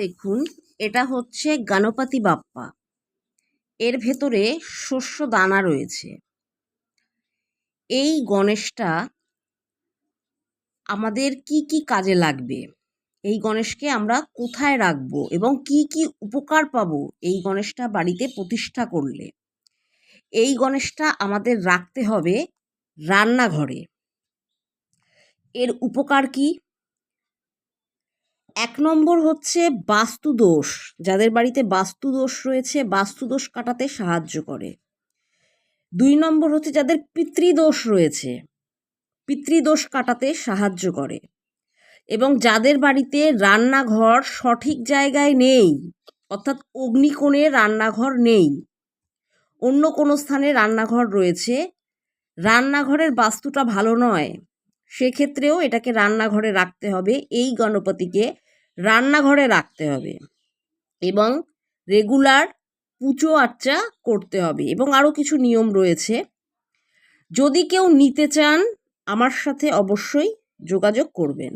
দেখুন, এটা হচ্ছে গণপতি বাপ্পা। এর ভেতরে শস্য দানা রয়েছে। এই গণেশটা আমাদের কি কি কাজে লাগবে, এই গণেশকে আমরা কোথায় রাখবো এবং কি কি উপকার পাবো এই গণেশটা বাড়িতে প্রতিষ্ঠা করলে। এই গণেশটা আমাদের রাখতে হবে রান্নাঘরে। এর উপকার কি? ১ নম্বর হচ্ছে বাস্তুদোষ। যাদের বাড়িতে বাস্তুদোষ রয়েছে, বাস্তুদোষ কাটাতে সাহায্য করে। ২ নম্বর হচ্ছে যাদের পিতৃদোষ রয়েছে, পিতৃদোষ কাটাতে সাহায্য করে। এবং যাদের বাড়িতে রান্নাঘর সঠিক জায়গায় নেই, অর্থাৎ অগ্নিকোণে রান্নাঘর নেই, অন্য কোনো স্থানে রান্নাঘর রয়েছে, রান্নাঘরের বাস্তুটা ভালো নয়, সেক্ষেত্রেও এটাকে রান্নাঘরে রাখতে হবে। এই গণপতিকে রান্নাঘরে রাখতে হবে এবং রেগুলার পুজো আর্চা করতে হবে এবং আরও কিছু নিয়ম রয়েছে। যদি কেউ নিতে চান আমার সাথে অবশ্যই যোগাযোগ করবেন।